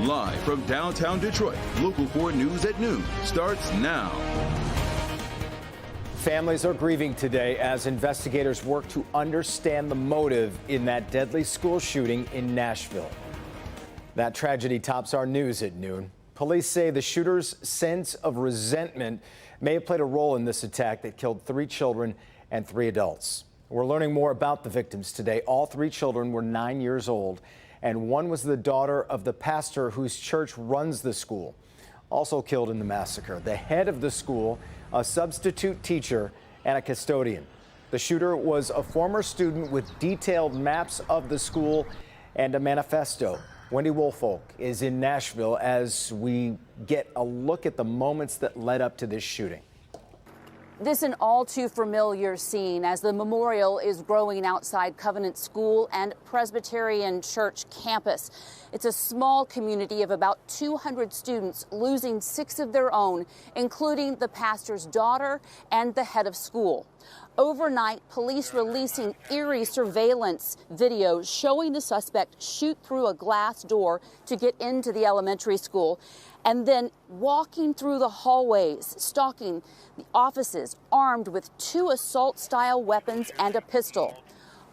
Live from downtown Detroit, Local 4 News at noon starts now. Families are grieving today as investigators work to understand the motive in that deadly school shooting in Nashville. That tragedy tops our news at noon. Police say the shooter's sense of resentment may have played a role in this attack that killed 3 children and 3 adults. We're learning more about the victims today. All 3 children were 9 years old, and one was the daughter of the pastor whose church runs the school, also killed in the massacre. The head of the school, a substitute teacher, and a custodian. The shooter was a former student with detailed maps of the school and a manifesto. Wendy Woolfolk is in Nashville as we get a look at the moments that led up to this shooting. This an all too familiar scene as the memorial is growing outside Covenant School and Presbyterian Church campus. It's a small community of about 200 students, losing 6 of their own, including the pastor's daughter and the head of school. Overnight, police releasing eerie surveillance videos showing the suspect shoot through a glass door to get into the elementary school and then walking through the hallways, stalking the offices, armed with 2 assault-style weapons and a pistol.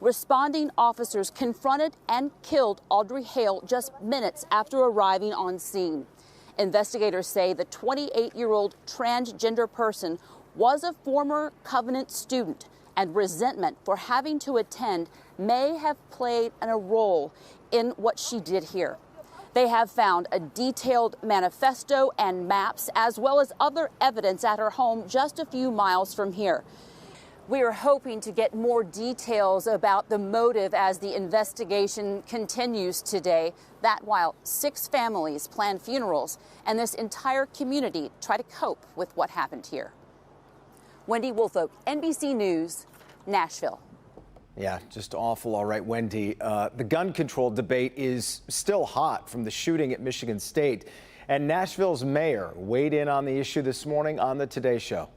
Responding officers confronted and killed Audrey Hale just minutes after arriving on scene. Investigators say the 28-year-old transgender person was a former Covenant student, and resentment for having to attend may have played a role in what she did here. They have found a detailed manifesto and maps, as well as other evidence at her home just a few miles from here. We are hoping to get more details about the motive as the investigation continues today. That while 6 families plan funerals and this entire community try to cope with what happened here. Wendy Woolfolk, NBC News, Nashville. Yeah, just awful. All right, Wendy. The gun control debate is still hot from the shooting at Michigan State. And Nashville's mayor weighed in on the issue this morning on the Today Show.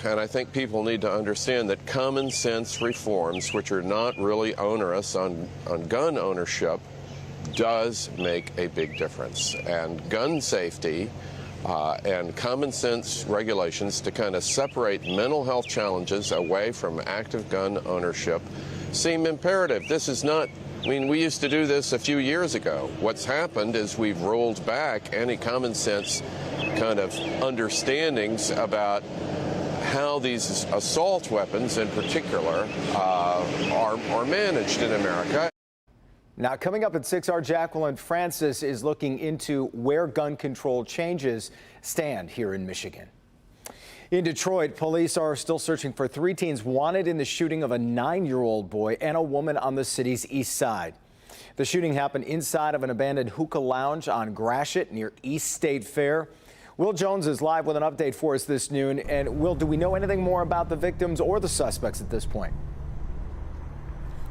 And I think people need to understand that common sense reforms, which are not really onerous on gun ownership, does make a big difference. And gun safety and common sense regulations to kind of separate mental health challenges away from active gun ownership seem imperative. This is not, I mean, we used to do this a few years ago. What's happened is we've rolled back any common sense kind of understandings about how these assault weapons in particular are managed in America. Now, coming up at 6, our Jacqueline Francis is looking into where gun control changes stand here in Michigan. In Detroit, police are still searching for 3 teens wanted in the shooting of a 9-year-old boy and a woman on the city's east side. The shooting happened inside of an abandoned hookah lounge on Gratiot near East State Fair. Will Jones is live with an update for us this noon. And Will, do we know anything more about the victims or the suspects at this point?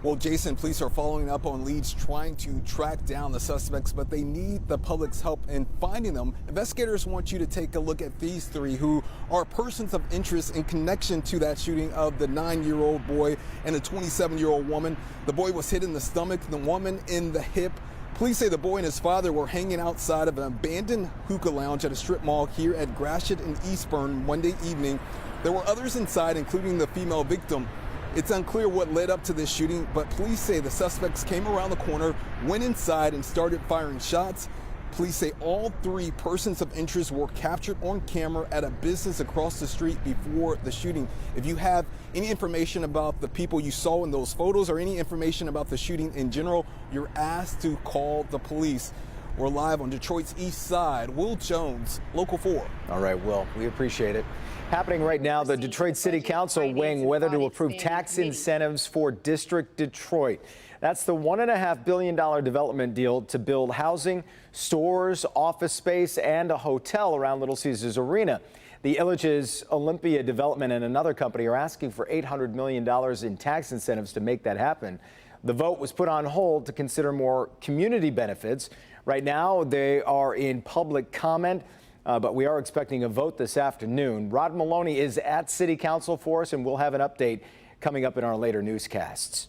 Well, Jason, police are following up on leads trying to track down the suspects, but they need the public's help in finding them. Investigators want you to take a look at these 3 who are persons of interest in connection to that shooting of the 9-year-old boy and the 27-year-old woman. The boy was hit in the stomach, the woman in the hip. Police say the boy and his father were hanging outside of an abandoned hookah lounge at a strip mall here at Gratiot and Eastburn Monday evening. There were others inside, including the female victim. It's unclear what led up to this shooting, but police say the suspects came around the corner, went inside, and started firing shots. Police say all 3 persons of interest were captured on camera at a business across the street before the shooting. If you have any information about the people you saw in those photos or any information about the shooting in general, you're asked to call the police. We're live on Detroit's east side. Will Jones, Local 4. All right, Will, we appreciate it. Happening right now, the Detroit City Council weighing whether to approve tax incentives for District Detroit. That's the $1.5 billion development deal to build housing, stores, office space, and a hotel around Little Caesars Arena. The Illich's Olympia Development and another company are asking for $800 million in tax incentives to make that happen. The vote was put on hold to consider more community benefits. Right now, they are in public comment. But we are expecting a vote this afternoon. Rod Maloney is at City Council for us, and we'll have an update coming up in our later newscasts.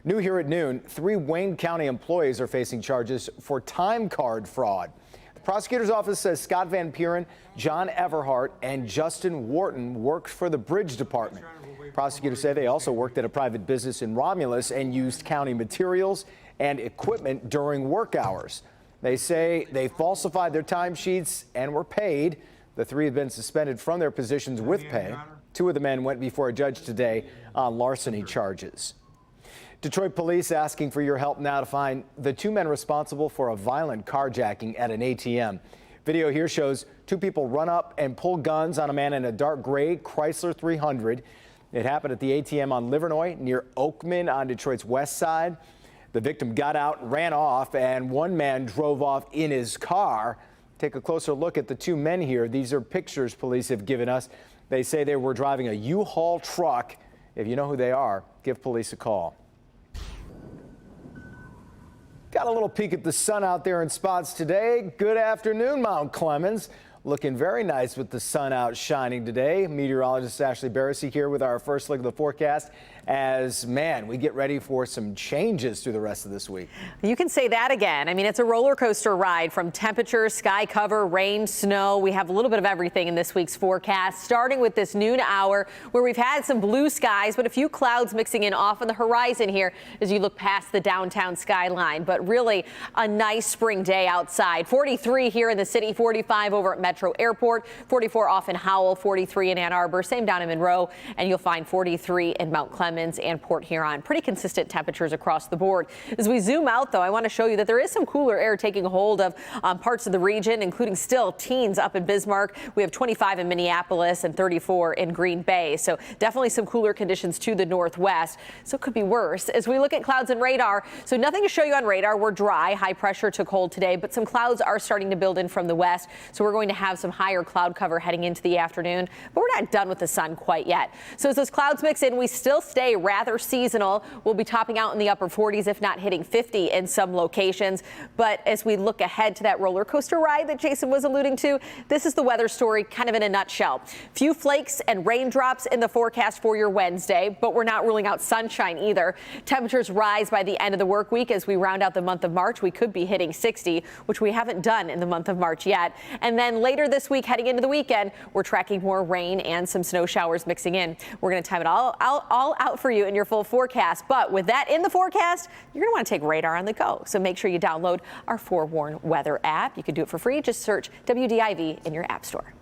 New here at noon, 3 Wayne County employees are facing charges for time card fraud. The prosecutor's office says Scott Van Buren, John Everhart, and Justin Wharton worked for the Bridge Department. Prosecutors say they also worked at a private business in Romulus and used county materials and equipment during work hours. They say they falsified their timesheets and were paid. The 3 have been suspended from their positions with pay. 2 of the men went before a judge today on larceny charges. Detroit police asking for your help now to find the 2 men responsible for a violent carjacking at an ATM. Video here shows 2 people run up and pull guns on a man in a dark gray Chrysler 300. It happened at the ATM on Livernois near Oakman on Detroit's west side. The victim got out, ran off, and 1 man drove off in his car. Take a closer look at the 2 men here. These are pictures police have given us. They say they were driving a U-Haul truck. If you know who they are, give police a call. Got a little peek at the sun out there in spots today. Good afternoon, Mount Clemens. Looking very nice with the sun out shining today. Meteorologist Ashley Barrissey here with our first look at the forecast as, man, we get ready for some changes through the rest of this week. You can say that again. I mean, it's a roller coaster ride from temperature, sky cover, rain, snow. We have a little bit of everything in this week's forecast, starting with this noon hour where we've had some blue skies, but a few clouds mixing in off on the horizon here as you look past the downtown skyline. But really a nice spring day outside. 43 here in the city, 45 over at Metro Airport, 44 off in Howell, 43 in Ann Arbor, same down in Monroe, and you'll find 43 in Mount Clemens and Port Huron. Pretty consistent temperatures across the board. As we zoom out, though, I want to show you that there is some cooler air taking hold of parts of the region, including still teens up in Bismarck. We have 25 in Minneapolis and 34 in Green Bay. So definitely some cooler conditions to the northwest. So it could be worse. As we look at clouds and radar, so nothing to show you on radar. We're dry. High pressure took hold today, but some clouds are starting to build in from the west. So we're going to have some higher cloud cover heading into the afternoon, but we're not done with the sun quite yet. So as those clouds mix in, we still stay rather seasonal. We'll be topping out in the upper 40s, if not hitting 50 in some locations. But as we look ahead to that roller coaster ride that Jason was alluding to, this is the weather story kind of in a nutshell. Few flakes and raindrops in the forecast for your Wednesday, but we're not ruling out sunshine either. Temperatures rise by the end of the work week as we round out the month of March. We could be hitting 60, which we haven't done in the month of March yet. And then later this week, heading into the weekend, we're tracking more rain and some snow showers mixing in. We're going to time it all out for you in your full forecast. But with that in the forecast, you're going to want to take radar on the go. So make sure you download our Forewarn Weather app. You can do it for free. Just search WDIV in your app store.